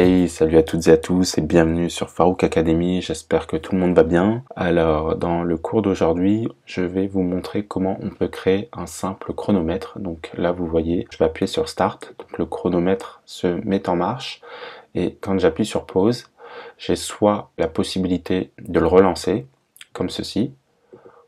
Hey, salut à toutes et à tous et bienvenue sur Farouk Academy, j'espère que tout le monde va bien. Alors, dans le cours d'aujourd'hui, je vais vous montrer comment on peut créer un simple chronomètre. Donc là, vous voyez, je vais appuyer sur Start, donc le chronomètre se met en marche et quand j'appuie sur Pause, j'ai soit la possibilité de le relancer, comme ceci,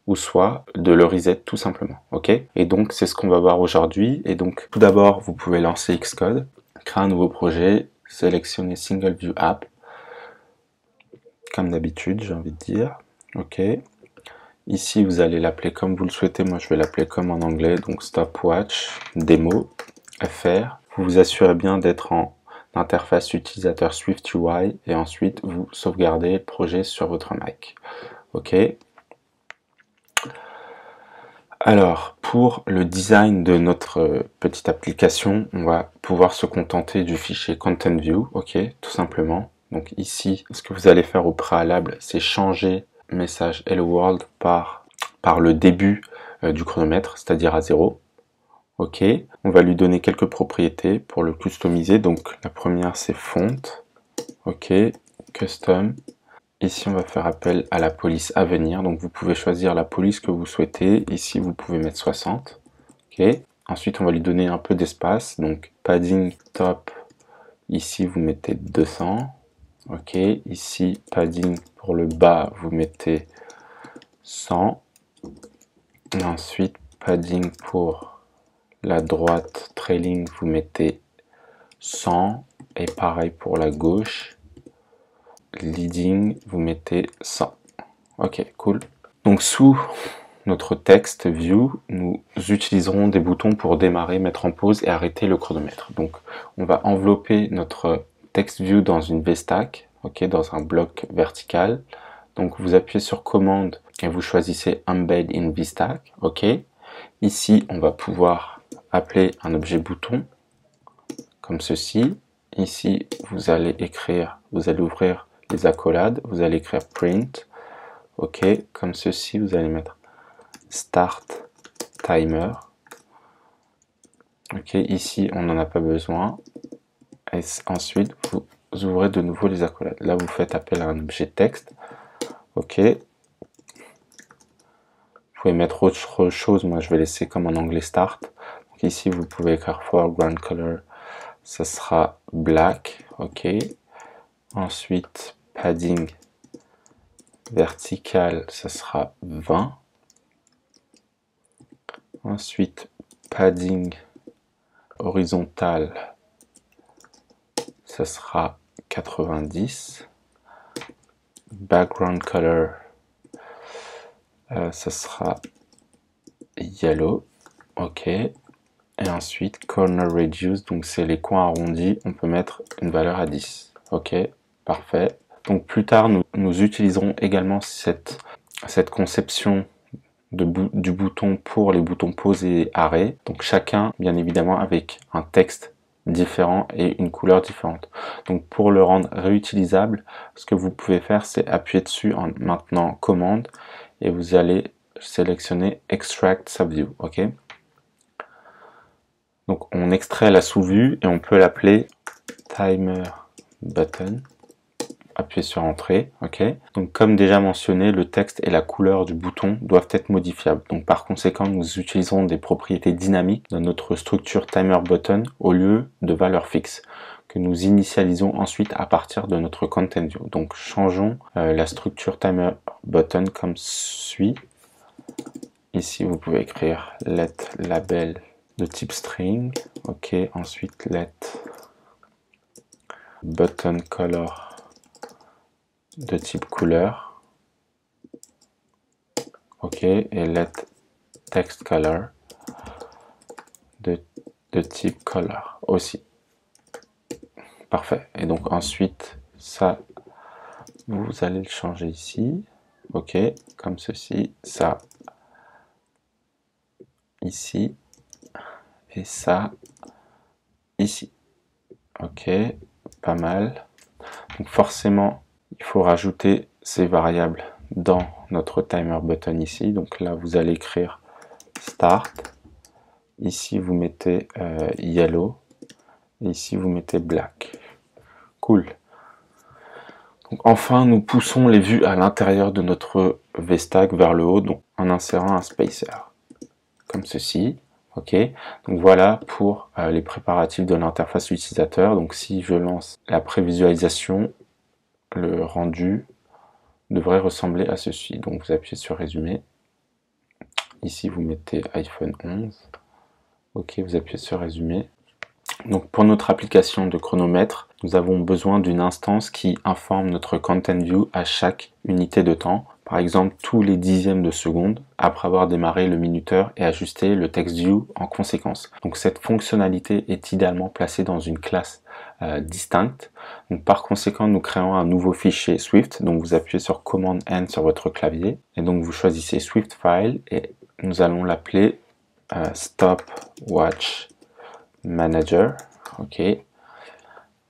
ou soit de le reset tout simplement, ok? Et donc, c'est ce qu'on va voir aujourd'hui. Et donc, tout d'abord, vous pouvez lancer Xcode, créer un nouveau projet, sélectionner Single View App, comme d'habitude, j'ai envie de dire. Ok. Ici, vous allez l'appeler comme vous le souhaitez. Moi, je vais l'appeler comme en anglais. Donc, Stopwatch, démo, FR. Vous vous assurez bien d'être en interface utilisateur SwiftUI et ensuite, vous sauvegardez le projet sur votre Mac. Ok. Alors, pour le design de notre petite application, on va pouvoir se contenter du fichier Content View, ok, tout simplement. Donc ici, ce que vous allez faire au préalable, c'est changer message Hello World par le début du chronomètre, c'est-à-dire à 0. Ok, on va lui donner quelques propriétés pour le customiser. Donc la première, c'est font, ok, custom. Ici, on va faire appel à la police à venir. Donc, vous pouvez choisir la police que vous souhaitez. Ici, vous pouvez mettre 60. OK. Ensuite, on va lui donner un peu d'espace. Donc, padding top. Ici, vous mettez 200. OK. Ici, padding pour le bas, vous mettez 100. Et ensuite, padding pour la droite, trailing, vous mettez 100. Et pareil pour la gauche. Leading, vous mettez 100. Ok, cool. Donc sous notre texte view, nous utiliserons des boutons pour démarrer, mettre en pause et arrêter le chronomètre. Donc on va envelopper notre text view dans une VStack, ok, dans un bloc vertical. Donc vous appuyez sur commande et vous choisissez embed in VStack, ok. Ici on va pouvoir appeler un objet bouton comme ceci. Ici vous allez ouvrir les accolades, vous allez écrire print, ok, comme ceci, vous allez mettre start timer, ok, ici on n'en a pas besoin, et ensuite vous ouvrez de nouveau les accolades, là vous faites appel à un objet texte, ok, vous pouvez mettre autre chose, moi je vais laisser comme en anglais start, donc ici vous pouvez écrire foreground color, ça sera black, ok, ensuite padding vertical, ça sera 20. Ensuite, padding horizontal, ça sera 90. Background color, ça sera yellow. Ok. Et ensuite, corner radius, donc c'est les coins arrondis, on peut mettre une valeur à 10. Ok, parfait. Donc plus tard, nous utiliserons également cette conception du bouton pour les boutons pause et arrêt. Donc chacun, bien évidemment, avec un texte différent et une couleur différente. Donc pour le rendre réutilisable, ce que vous pouvez faire, c'est appuyer dessus en maintenant commande et vous allez sélectionner extract subview. Ok. Donc on extrait la sous-vue et on peut l'appeler timer button. Appuyez sur entrée, ok. Donc comme déjà mentionné, le texte et la couleur du bouton doivent être modifiables. Donc par conséquent, nous utiliserons des propriétés dynamiques dans notre structure timer button au lieu de valeurs fixes que nous initialisons ensuite à partir de notre content view. Donc changeons la structure timer button comme suit. Ici, vous pouvez écrire let label de type string, ok. Ensuite let button color de type couleur, ok, et let text color de type color aussi. Parfait. Et donc ensuite, ça, vous allez le changer ici, ok, comme ceci, ça ici, et ça ici. Ok, pas mal. Donc forcément, il faut rajouter ces variables dans notre timer button ici. Donc là, vous allez écrire start. Ici, vous mettez yellow. Et ici, vous mettez black. Cool. Donc, enfin, nous poussons les vues à l'intérieur de notre VStack vers le haut, donc en insérant un spacer, comme ceci. Ok, donc voilà pour les préparatifs de l'interface utilisateur. Donc si je lance la prévisualisation, le rendu devrait ressembler à ceci. Donc vous appuyez sur résumer. Ici vous mettez iPhone 11. Ok, vous appuyez sur résumer. Donc pour notre application de chronomètre, nous avons besoin d'une instance qui informe notre Content View à chaque unité de temps. Par exemple, tous les dixièmes de seconde, après avoir démarré le minuteur et ajusté le text view en conséquence. Donc cette fonctionnalité est idéalement placée dans une classe distincte. Donc par conséquent, nous créons un nouveau fichier Swift. Donc vous appuyez sur Command N sur votre clavier et donc vous choisissez Swift File et nous allons l'appeler Stopwatch Manager. Ok,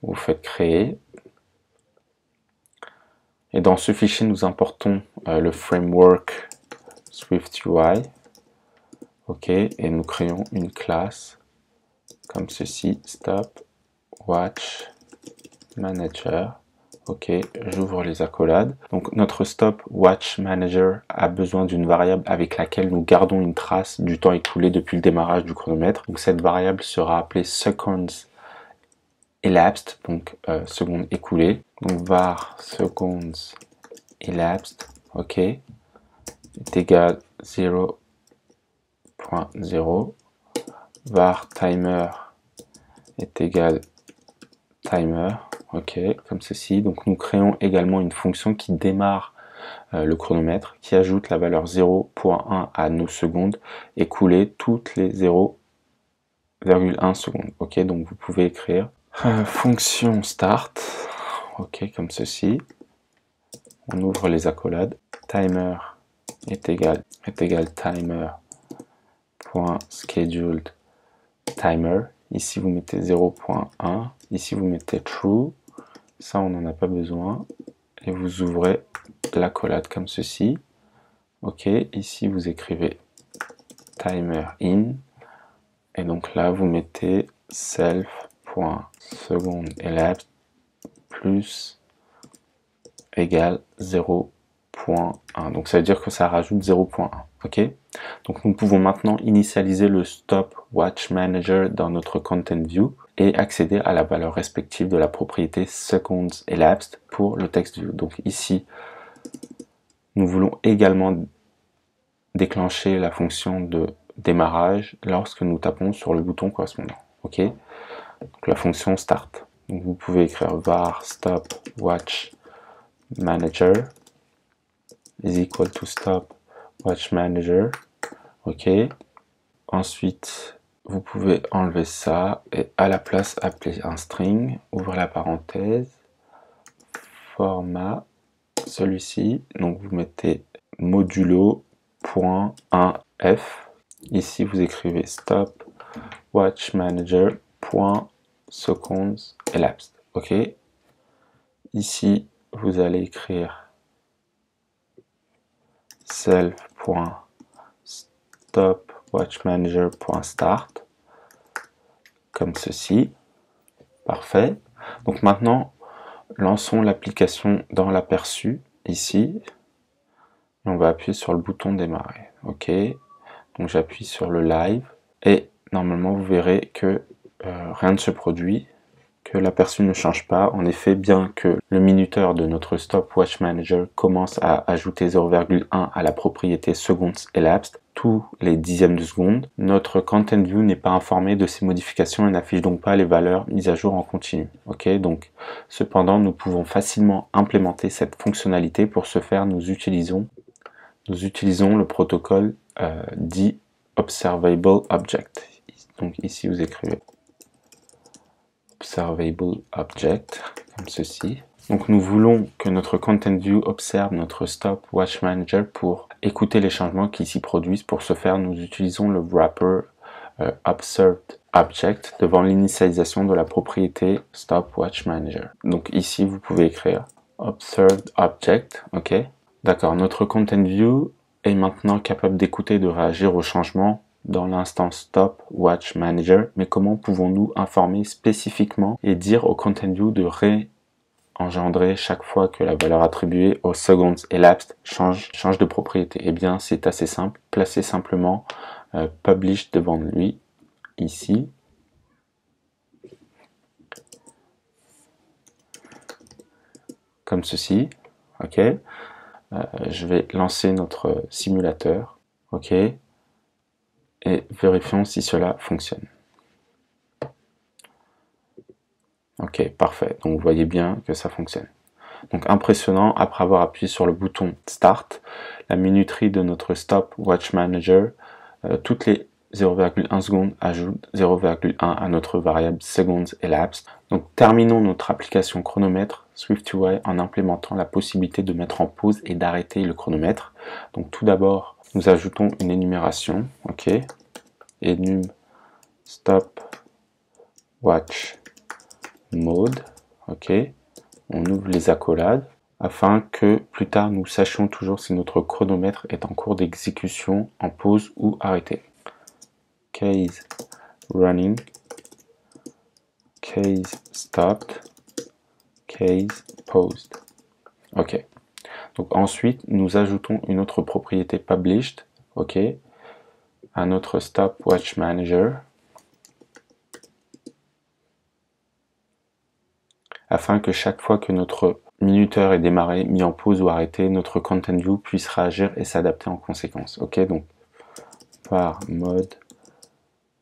vous faites créer. Et dans ce fichier, nous importons le framework SwiftUI. Ok, et nous créons une classe comme ceci, Stopwatch Manager. Ok, j'ouvre les accolades. Donc notre Stopwatch Manager a besoin d'une variable avec laquelle nous gardons une trace du temps écoulé depuis le démarrage du chronomètre. Donc cette variable sera appelée seconds elapsed, donc secondes écoulées. Donc var seconds elapsed, ok, est égal 0.0. var timer est égal timer, ok, comme ceci. Donc nous créons également une fonction qui démarre le chronomètre, qui ajoute la valeur 0.1 à nos secondes écoulées toutes les 0,1 secondes. Ok, donc vous pouvez écrire fonction start, ok, comme ceci. On ouvre les accolades. Timer est égal timer.scheduled timer. Ici vous mettez 0.1. Ici vous mettez true. Ça on n'en a pas besoin. Et vous ouvrez l'accolade comme ceci. Ok, ici vous écrivez timer in. Et donc là vous mettez self.secondElapsed plus égale 0.1. Donc ça veut dire que ça rajoute 0.1. Ok. Donc nous pouvons maintenant initialiser le Stopwatch Manager dans notre Content View et accéder à la valeur respective de la propriété Seconds Elapsed pour le text view. Donc ici, nous voulons également déclencher la fonction de démarrage lorsque nous tapons sur le bouton correspondant. Ok. Donc la fonction start. Donc vous pouvez écrire var Stopwatch Manager is equal to Stopwatch Manager. Ok. Ensuite, vous pouvez enlever ça et à la place appeler un string, ouvrir la parenthèse, format, celui-ci. Donc vous mettez modulo.1f. Ici vous écrivez stopwatchmanager.seconds elapsed. Ok. Ici vous allez écrire self.stopwatchmanager.start comme ceci. Parfait. Donc maintenant, lançons l'application dans l'aperçu ici. Et on va appuyer sur le bouton démarrer. Ok. Donc j'appuie sur le live et normalement vous verrez que rien ne se produit, que l'aperçu ne change pas. En effet, bien que le minuteur de notre Stopwatch Manager commence à ajouter 0,1 à la propriété Seconds Elapsed tous les dixièmes de seconde, notre Content View n'est pas informé de ces modifications et n'affiche donc pas les valeurs mises à jour en continu. Ok, donc cependant, nous pouvons facilement implémenter cette fonctionnalité. Pour ce faire, nous utilisons le protocole dit Observable Object. Donc ici, vous écrivez Observable Object, comme ceci. Donc nous voulons que notre Content View observe notre Stopwatch Manager pour écouter les changements qui s'y produisent. Pour ce faire, nous utilisons le wrapper Observed Object devant l'initialisation de la propriété Stopwatch Manager. Donc ici, vous pouvez écrire Observed Object, ok. D'accord, notre Content View est maintenant capable d'écouter et de réagir aux changements dans l'instance Stopwatch Manager, mais comment pouvons-nous informer spécifiquement et dire au Content View de engendrer chaque fois que la valeur attribuée aux seconds elapsed change de propriété? Eh bien, c'est assez simple. Placez simplement publish devant lui, ici. Comme ceci. OK. Je vais lancer notre simulateur. OK. Et vérifions si cela fonctionne. Ok, parfait. Donc vous voyez bien que ça fonctionne. Donc impressionnant, après avoir appuyé sur le bouton Start, la minuterie de notre Stopwatch Manager, toutes les 0,1 secondes ajoute 0,1 à notre variable Seconds Elapsed. Donc terminons notre application chronomètre SwiftUI en implémentant la possibilité de mettre en pause et d'arrêter le chronomètre. Donc tout d'abord, nous ajoutons une énumération, ok, enum Stopwatch Mode, ok, on ouvre les accolades afin que plus tard nous sachions toujours si notre chronomètre est en cours d'exécution, en pause ou arrêté. Case running, case stopped, case paused. Ok. Donc ensuite nous ajoutons une autre propriété published, ok, à notre stopwatch manager, afin que chaque fois que notre minuteur est démarré, mis en pause ou arrêté, notre content view puisse réagir et s'adapter en conséquence. Ok, donc par mode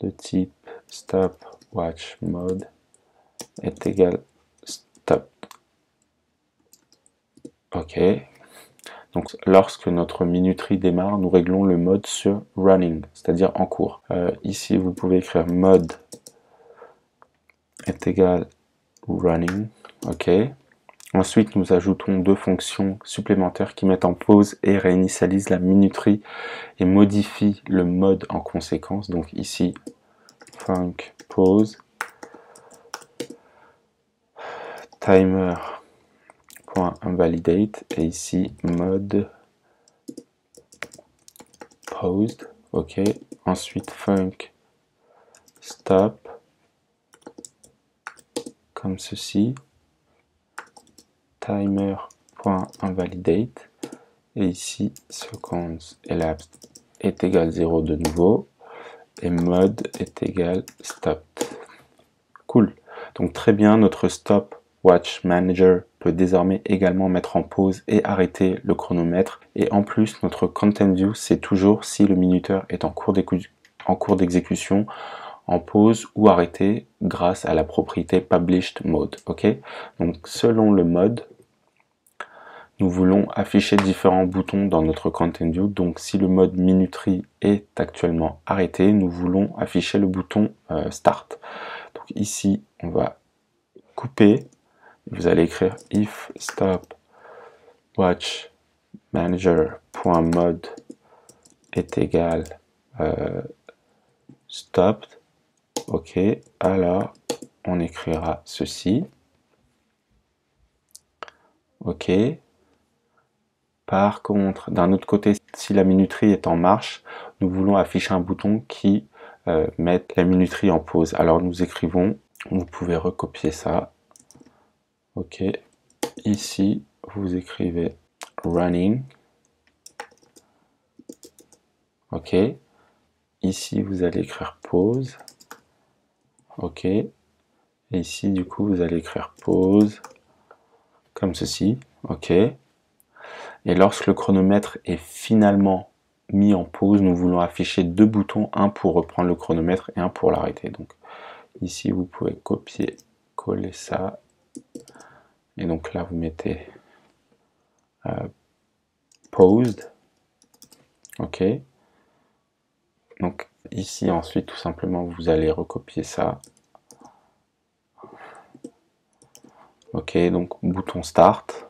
de type stopwatch mode est égal stop. Ok, donc lorsque notre minuterie démarre, nous réglons le mode sur running, c'est-à-dire en cours. Ici, vous pouvez écrire mode est égal running. Ok. Ensuite, nous ajoutons deux fonctions supplémentaires qui mettent en pause et réinitialisent la minuterie et modifient le mode en conséquence. Donc ici, func pause, timer.invalidate et ici mode paused. Ok. Ensuite, func stop comme ceci, timer.invalidate et ici seconds elapsed est égal 0 de nouveau et mode est égal stop. Cool. Donc très bien, notre stopwatch manager peut désormais également mettre en pause et arrêter le chronomètre. Et en plus, notre content view, c'est toujours si le minuteur est en cours d'exécution, en pause ou arrêté grâce à la propriété published mode. Ok. Donc selon le mode, nous voulons afficher différents boutons dans notre content view. Donc si le mode minuterie est actuellement arrêté, nous voulons afficher le bouton start. Donc ici, on va couper. Vous allez écrire if stopwatch manager.mode est égal stopped. Ok, alors on écrira ceci. Ok. Par contre, d'un autre côté, si la minuterie est en marche, nous voulons afficher un bouton qui mette la minuterie en pause. Alors nous écrivons, vous pouvez recopier ça. Ok. Ici, vous écrivez running. Ok. Ici, vous allez écrire pause. Ok. Et ici, du coup, vous allez écrire pause comme ceci. Ok. Et lorsque le chronomètre est finalement mis en pause, nous voulons afficher deux boutons, un pour reprendre le chronomètre et un pour l'arrêter. Donc ici, vous pouvez copier, coller ça. Et donc là, vous mettez paused. Ok. Donc ici, ensuite, tout simplement, vous allez recopier ça. Ok, donc bouton start.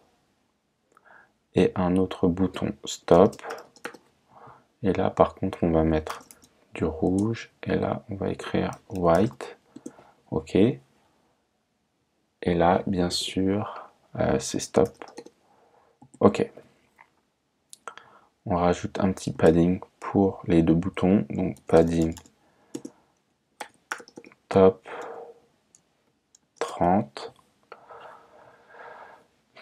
Et un autre bouton stop. Et là, par contre, on va mettre du rouge. Et là, on va écrire white. Ok. Et là, bien sûr, c'est stop. Ok. On rajoute un petit padding pour les deux boutons. Donc padding top 30.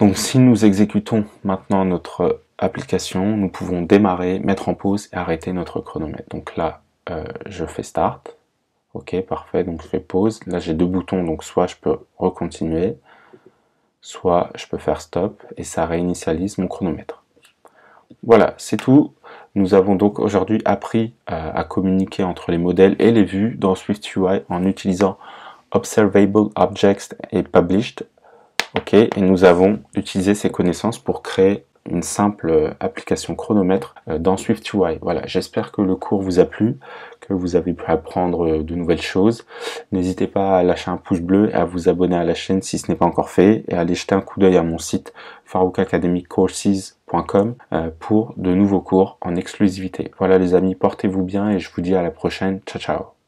Donc si nous exécutons maintenant notre application, nous pouvons démarrer, mettre en pause et arrêter notre chronomètre. Donc là, je fais Start. Ok, parfait, donc je fais pause. Là, j'ai deux boutons, donc soit je peux recontinuer, soit je peux faire Stop, et ça réinitialise mon chronomètre. Voilà, c'est tout. Nous avons donc aujourd'hui appris à communiquer entre les modèles et les vues dans SwiftUI en utilisant Observable Objects et Published. Ok, et nous avons utilisé ces connaissances pour créer une simple application chronomètre dans SwiftUI. Voilà, j'espère que le cours vous a plu, que vous avez pu apprendre de nouvelles choses. N'hésitez pas à lâcher un pouce bleu et à vous abonner à la chaîne si ce n'est pas encore fait, et à aller jeter un coup d'œil à mon site faroukacademycourses.com pour de nouveaux cours en exclusivité. Voilà les amis, portez-vous bien et je vous dis à la prochaine. Ciao ciao.